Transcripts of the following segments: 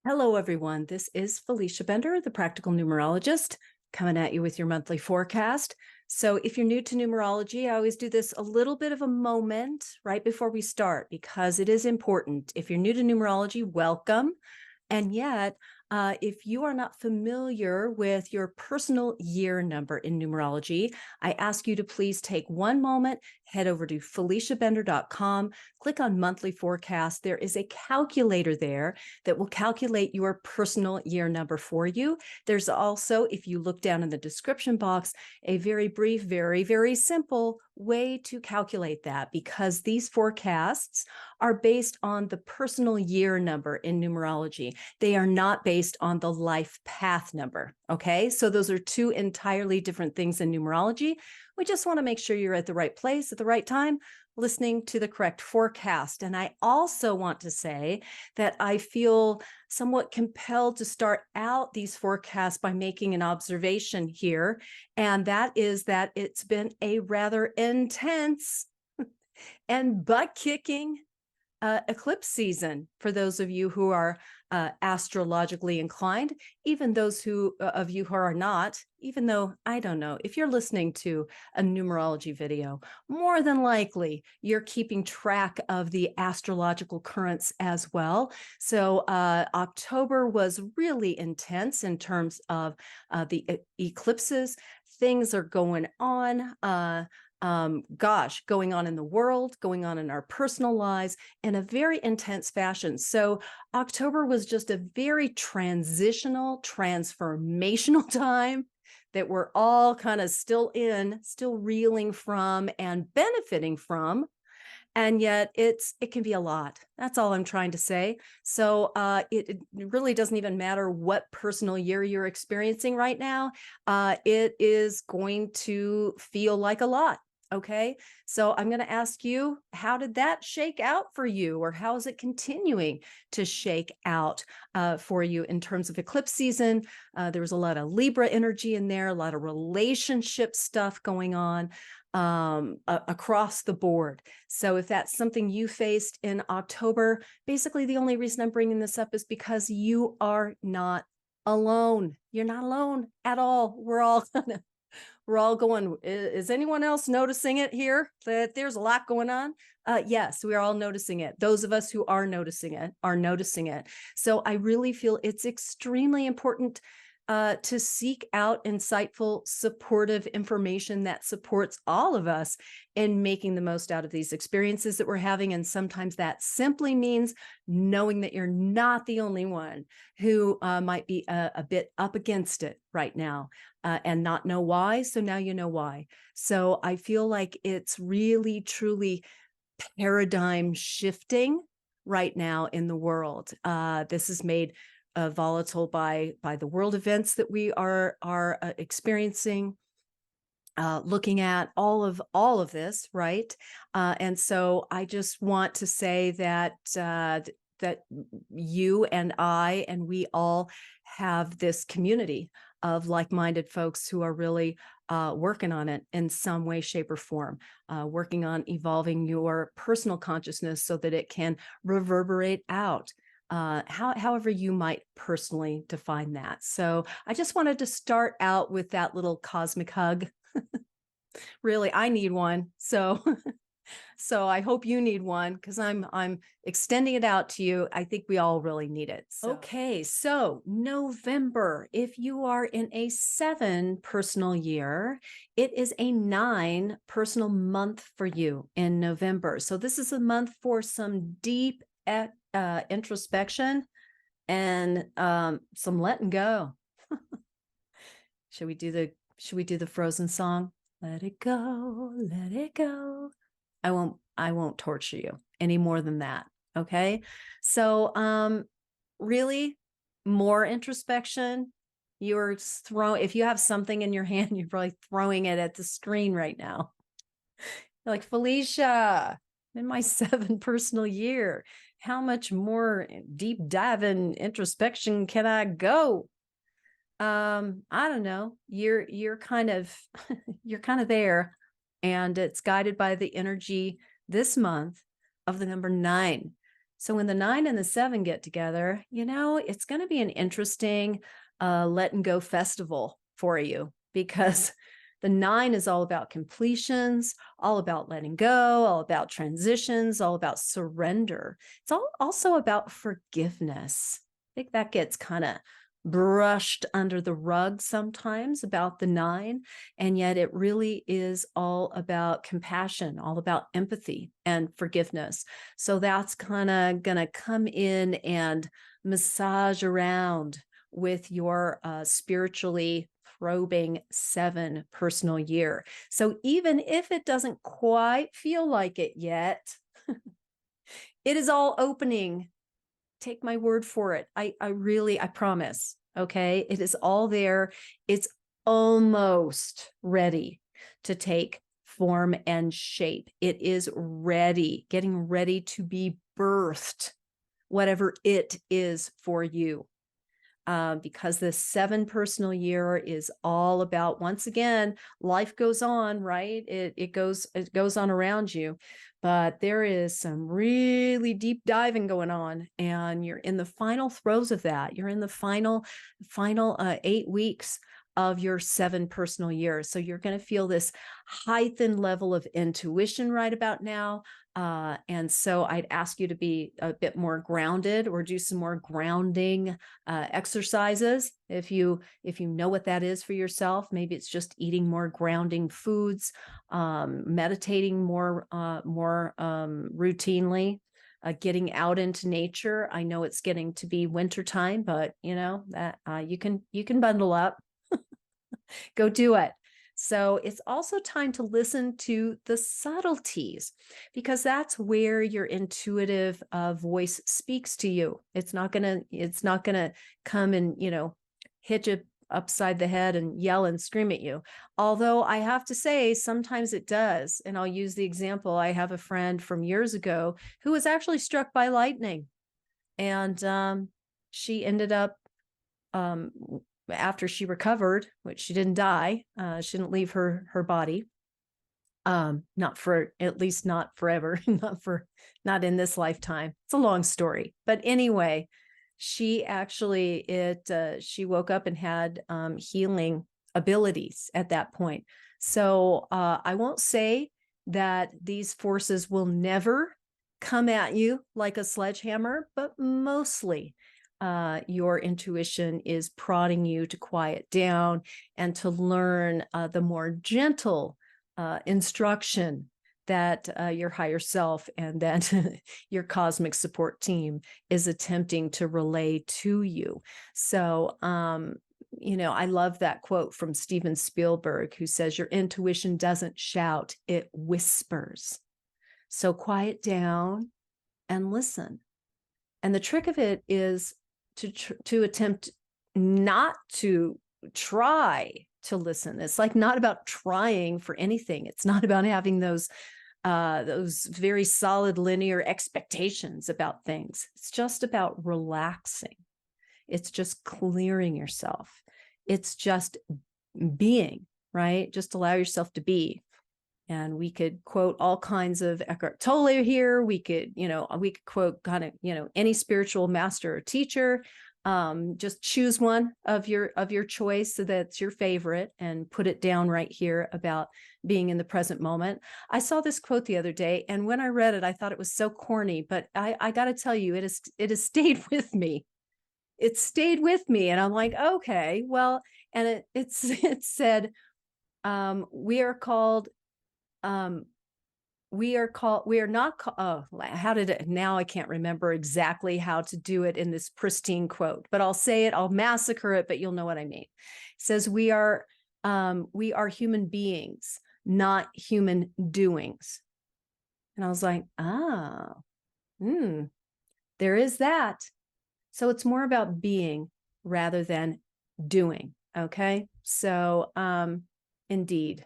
Hello, everyone. This is Felicia Bender, the Practical Numerologist, coming at you with your monthly forecast. So if you're new to numerology, I always do this a little bit of a moment right before we start because it is important. If you're new to numerology, welcome. And yet, if you are not familiar with your personal year number in numerology, I ask you to please take one moment, head over to FeliciaBender.com, click on monthly forecast. There is a calculator there that will calculate your personal year number for you. There's also, if you look down in the description box, a very brief, very simple way to calculate that because these forecasts are based on the personal year number in numerology. They are not based on the life path number. Okay, so those are two entirely different things in numerology. We just want to make sure you're at the right place at the right time, listening to the correct forecast. And I also want to say that I feel somewhat compelled to start out these forecasts by making an observation here. And that is that it's been a rather intense and butt-kicking eclipse season for those of you who are astrologically inclined, even those of you who are not, even though I don't know, if you're listening to a numerology video, more than likely you're keeping track of the astrological currents as well. So October was really intense in terms of the eclipses. Things are going on. Going on in the world, going on in our personal lives in a very intense fashion. So October was just a very transitional, transformational time that we're all kind of still reeling from and benefiting from. And yet it can be a lot. That's all I'm trying to say. So it really doesn't even matter what personal year you're experiencing right now. It is going to feel like a lot. Okay, so I'm going to ask you, how did that shake out for you, or how is it continuing to shake out for you in terms of eclipse season? There was a lot of Libra energy in there, a lot of relationship stuff going on across the board. So if that's something you faced in October, basically the only reason I'm bringing this up is because you are not alone. You're not alone at all. We're all going, is anyone else noticing it here, that there's a lot going on? Yes, we're all noticing it. Those of us who are noticing it are noticing it. So I really feel it's extremely important to seek out insightful, supportive information that supports all of us in making the most out of these experiences that we're having. And sometimes that simply means knowing that you're not the only one who might be a bit up against it right now and not know why. So now you know why. So I feel like it's really, truly paradigm shifting right now in the world. This is made volatile by the world events that we are experiencing, looking at all of this, right? And so I just want to say that that you and I and we all have this community of like-minded folks who are really working on it in some way, shape, or form, working on evolving your personal consciousness so that it can reverberate out. However you might personally define that. So I just wanted to start out with that little cosmic hug. Really, I need one. So so I hope you need one because I'm extending it out to you. I think we all really need it. So. Okay, so November, if you are in a 7 personal year, it is a 9 personal month for you in November. So this is a month for some deep introspection and some letting go. Should we do the Frozen song? Let it go, let it go. I won't torture you any more than that. Okay. So really more introspection. You're if you have something in your hand, you're probably throwing it at the screen right now. You're like, Felicia, I'm in my 7 personal year. How much more deep dive in introspection can I go? I don't know. You're kind of you're kind of there, and it's guided by the energy this month of the number 9. So when the 9 and the 7 get together, it's going to be an interesting let and go festival for you, because the 9 is all about completions, all about letting go, all about transitions, all about surrender. It's also about forgiveness. I think that gets kind of brushed under the rug sometimes about the 9, and yet it really is all about compassion, all about empathy and forgiveness. So that's kind of going to come in and massage around with your spiritually probing 7 personal year. So even if it doesn't quite feel like it yet, it is all opening. Take my word for it. I promise. Okay. It is all there. It's almost ready to take form and shape. It is ready, getting ready to be birthed, whatever it is for you. Because the 7 personal year is all about, once again, life goes on, right? It goes on around you, but there is some really deep diving going on, and you're in the final throes of that. You're in the final 8 weeks of your 7 personal years. So you're going to feel this heightened level of intuition right about now. And so I'd ask you to be a bit more grounded, or do some more grounding exercises. If you know what that is for yourself, maybe it's just eating more grounding foods, meditating more routinely, getting out into nature. I know it's getting to be wintertime, but that you can bundle up. Go do it. So it's also time to listen to the subtleties, because that's where your intuitive voice speaks to you. It's not gonna come and hit you upside the head and yell and scream at you. Although I have to say, sometimes it does. And I'll use the example. I have a friend from years ago who was actually struck by lightning, and she ended up after she recovered, which she didn't die, she didn't leave her body, not for, at least not forever, not in this lifetime. It's a long story, but anyway, she actually she woke up and had healing abilities at that point. So I won't say that these forces will never come at you like a sledgehammer, but mostly your intuition is prodding you to quiet down and to learn the more gentle instruction that your higher self and that your cosmic support team is attempting to relay to you. So, I love that quote from Steven Spielberg, who says, "Your intuition doesn't shout, it whispers." So quiet down and listen. And the trick of it is to attempt not to try to listen. It's like not about trying for anything. It's not about having those very solid linear expectations about things. It's just about relaxing. It's just clearing yourself. It's just being, right? Just allow yourself to be. And we could quote all kinds of Eckhart Tolle here. We could quote kind of, any spiritual master or teacher. Just choose one of your choice, so that's your favorite, and put it down right here about being in the present moment. I saw this quote the other day, and when I read it, I thought it was so corny, but I got to tell you, it has stayed with me. It stayed with me, and I'm like, okay, well, and it said, we are not, how did it, now I can't remember exactly how to do it in this pristine quote, but I'll say it, I'll massacre it, but you'll know what I mean. It says, we are human beings, not human doings. And I was like, there is that. So it's more about being rather than doing. Okay. So, indeed.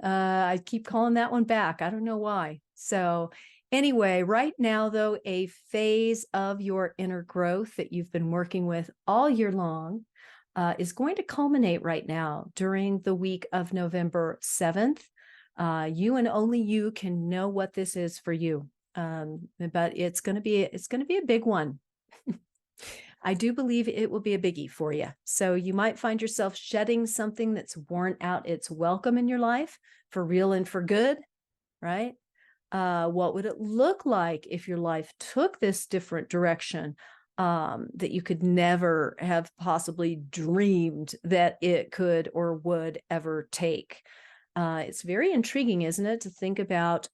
I keep calling that one back. I don't know why. So anyway, right now, though, a phase of your inner growth that you've been working with all year long is going to culminate right now during the week of November 7th. You and only you can know what this is for you. But it's going to be a big one. I do believe it will be a biggie for you. So you might find yourself shedding something that's worn out its welcome in your life for real and for good, right? What would it look like if your life took this different direction that you could never have possibly dreamed that it could or would ever take? It's very intriguing, isn't it, to think about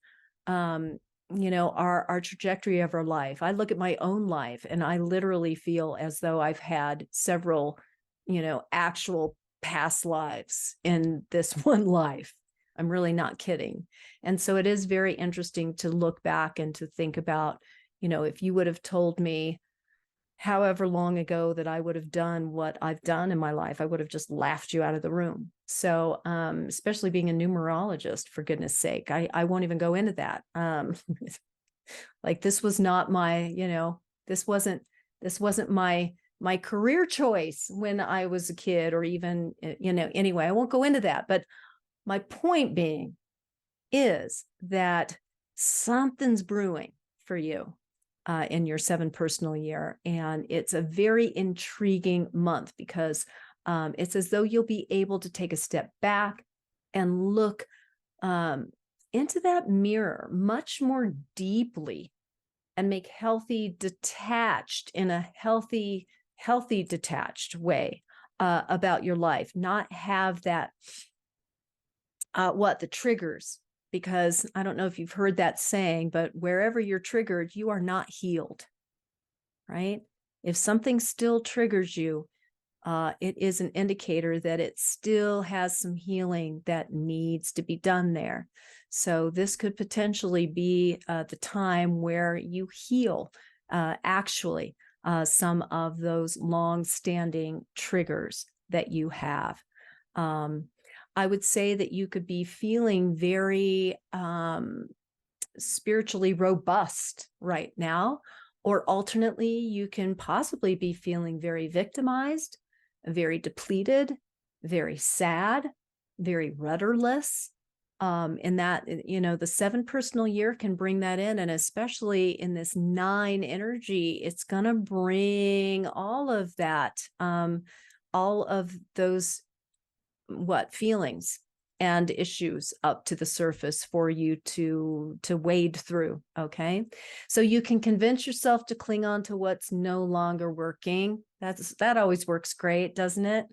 our trajectory of our life. I look at my own life and I literally feel as though I've had several, actual past lives in this one life. I'm really not kidding. And so it is very interesting to look back and to think about, if you would have told me however long ago that I would have done what I've done in my life, I would have just laughed you out of the room. So, especially being a numerologist, for goodness sake, I won't even go into that. Like this was not my, this wasn't my career choice when I was a kid, or even, anyway, I won't go into that. But my point being is that something's brewing for you in your 7 personal year. And it's a very intriguing month because it's as though you'll be able to take a step back and look into that mirror much more deeply and make healthy detached in a healthy detached way about your life, not have that the triggers, because I don't know if you've heard that saying, but wherever you're triggered, you are not healed, right? If something still triggers you, it is an indicator that it still has some healing that needs to be done there. So this could potentially be the time where you heal actually some of those long-standing triggers that you have. I would say that you could be feeling very spiritually robust right now, or alternately, you can possibly be feeling very victimized, very depleted, very sad, very rudderless. And that, the 7 personal year can bring that in. And especially in this 9 energy, it's going to bring all of that, all of those feelings and issues up to the surface for you to wade through. Okay. So you can convince yourself to cling on to what's no longer working. That always works great, doesn't it?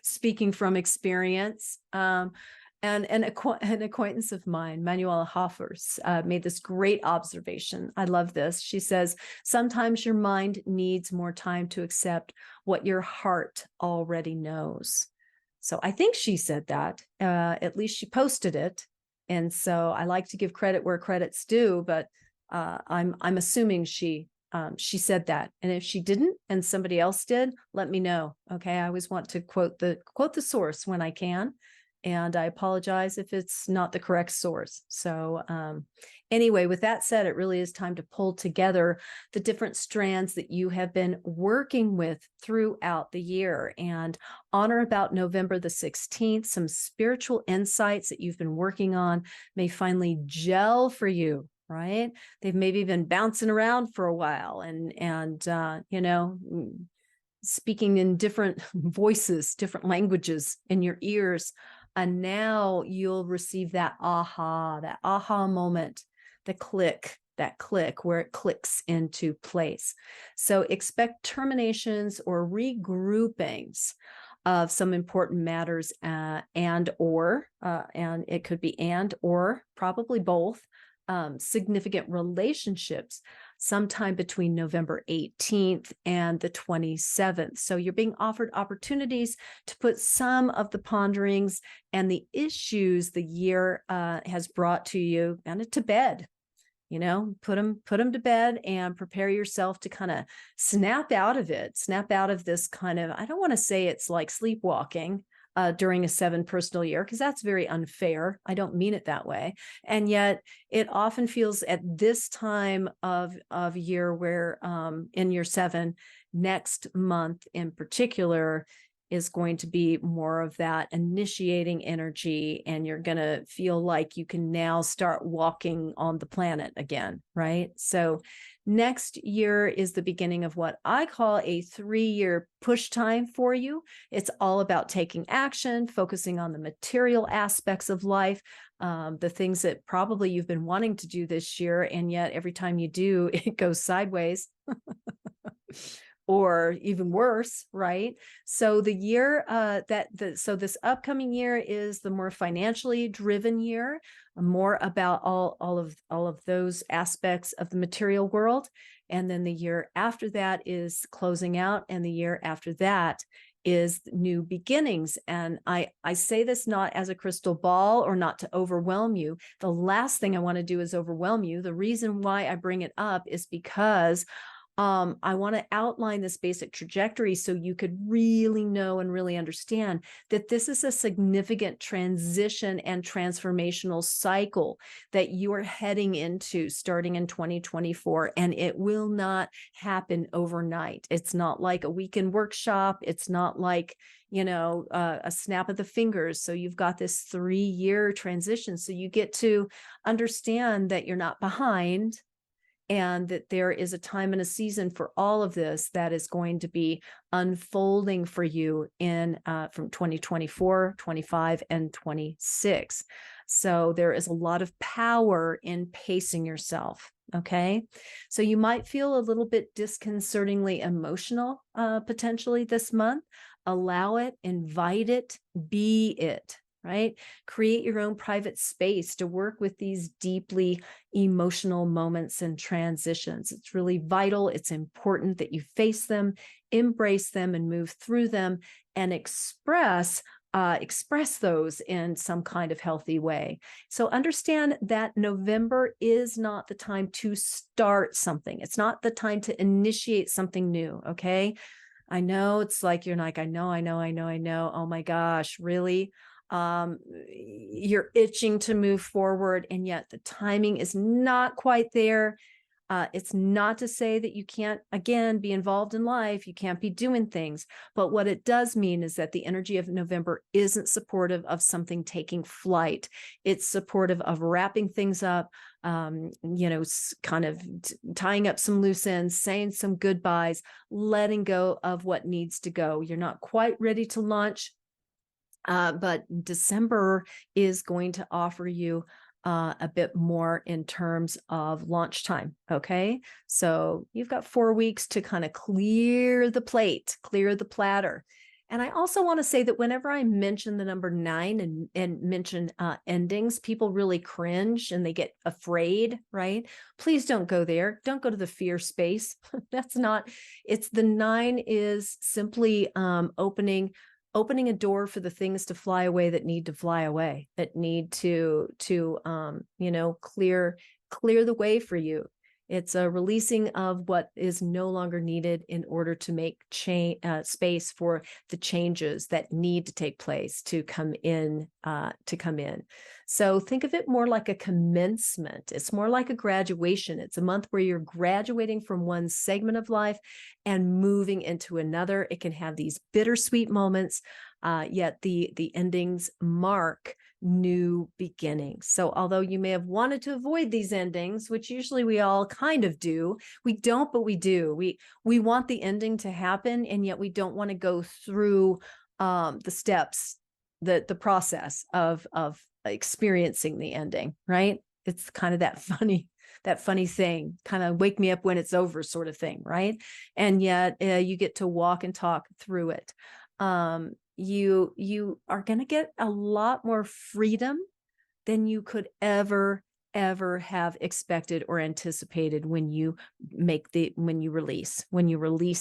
Speaking from experience. And an acquaintance of mine, Manuela Hoffers, made this great observation. I love this. She says, sometimes your mind needs more time to accept what your heart already knows. So I think she said that, at least she posted it. And so I like to give credit where credit's due, but I'm assuming she said that. And if she didn't and somebody else did, let me know. Okay. I always want to quote the source when I can. And I apologize if it's not the correct source. So anyway, with that said, it really is time to pull together the different strands that you have been working with throughout the year. And on or about November the 16th, some spiritual insights that you've been working on may finally gel for you, right? They've maybe been bouncing around for a while and speaking in different voices, different languages in your ears. And now you'll receive that aha moment, that click where it clicks into place. So expect terminations or regroupings of some important matters and it could be probably both, significant relationships sometime between November 18th and the 27th. So you're being offered opportunities to put some of the ponderings and the issues the year has brought to you kind of to bed. Put them to bed and prepare yourself to kind of snap out of this kind of, I don't want to say it's like sleepwalking during a 7 personal year, because that's very unfair. I don't mean it that way. And yet it often feels at this time of year where in year 7, next month in particular, is going to be more of that initiating energy, and you're going to feel like you can now start walking on the planet again, right? So next year is the beginning of what I call a 3-year push time for you. It's all about taking action, focusing on the material aspects of life, the things that probably you've been wanting to do this year, and yet every time you do, it goes sideways. Or even worse, right? So the year so this upcoming year is the more financially driven year, more about all of those aspects of the material world. And then the year after that is closing out, and the year after that is new beginnings. And I say this not as a crystal ball or not to overwhelm you. The last thing I want to do is overwhelm you. The reason why I bring it up is because I want to outline this basic trajectory so you could really know and really understand that this is a significant transition and transformational cycle that you are heading into starting in 2024, and it will not happen overnight. It's not like a weekend workshop. It's not like, a snap of the fingers. So you've got this 3-year transition. So you get to understand that you're not behind, and that there is a time and a season for all of this that is going to be unfolding for you in from 2024, 25, and 26. So there is a lot of power in pacing yourself. Okay. So you might feel a little bit disconcertingly emotional potentially this month. Allow it, invite it, be it. Right? Create your own private space to work with these deeply emotional moments and transitions. It's really vital. It's important that you face them, embrace them, and move through them, and express those in some kind of healthy way. So understand that November is not the time to start something. It's not the time to initiate something new. Okay. I know it's like, you're like, I know. Oh my gosh, really? You're itching to move forward, and yet the timing is not quite there. It's not to say that you can't, again, be involved in life. You can't be doing things. But what it does mean is that the energy of November isn't supportive of something taking flight. It's supportive of wrapping things up, kind of tying up some loose ends, saying some goodbyes, letting go of what needs to go. You're not quite ready to launch. But December is going to offer you a bit more in terms of launch time. Okay. So you've got 4 weeks to kind of clear the plate, clear the platter. And I also want to say that whenever I mention the number 9 and mention endings, people really cringe and they get afraid, right? Please don't go there. Don't go to the fear space. That's not, it's the 9 is simply opening a door for the things to fly away that need to fly away, that need to clear the way for you. It's a releasing of what is no longer needed in order to make space for the changes that need to take place to come in. So think of it more like a commencement. It's more like a graduation. It's a month where you're graduating from one segment of life and moving into another. It can have these bittersweet moments, yet the endings mark new beginnings. So although you may have wanted to avoid these endings, which usually we all kind of do, we don't, but we do. We want the ending to happen, and yet we don't want to go through the steps, the process of experiencing the ending, right? It's kind of that funny thing, kind of wake me up when it's over sort of thing, right? And yet you get to walk and talk through it. You are going to get a lot more freedom than you could ever have expected or anticipated when you release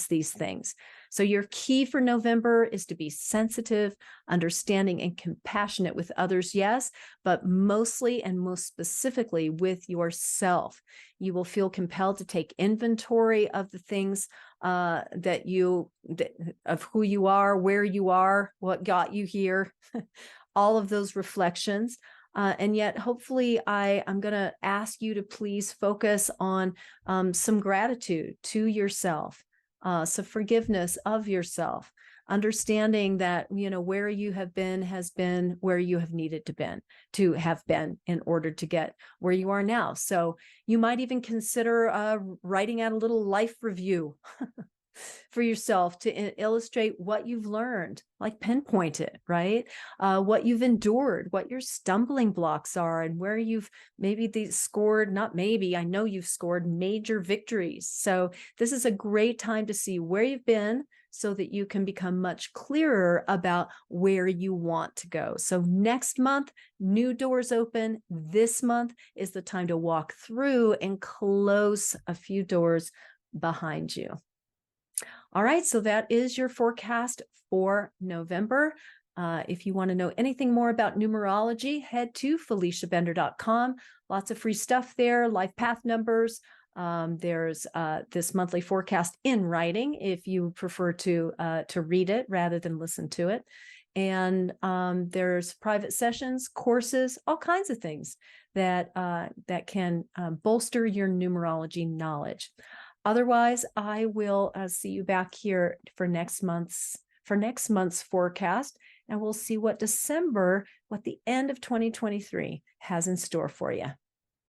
these things. So your key for November is to be sensitive, understanding, and compassionate with others, yes, but mostly and most specifically with yourself. You will feel compelled to take inventory of the things of who you are, where you are, what got you here, all of those reflections. And yet, hopefully, I'm going to ask you to please focus on some gratitude to yourself, some forgiveness of yourself, understanding that, where you have been has been where you have needed to have been in order to get where you are now. So you might even consider writing out a little life review for yourself to illustrate what you've learned, like pinpoint it, right? What you've endured, what your stumbling blocks are, and where you've not maybe, I know you've scored major victories. So this is a great time to see where you've been so that you can become much clearer about where you want to go. So next month, new doors open. This month is the time to walk through and close a few doors behind you. All right, so that is your forecast for November. If you want to know anything more about numerology, head to FeliciaBender.com. Lots of free stuff there, life path numbers. There's this monthly forecast in writing if you prefer to read it rather than listen to it. And there's private sessions, courses, all kinds of things that can bolster your numerology knowledge. Otherwise, I will see you back here for next month's forecast, and we'll see what the end of 2023 has in store for you.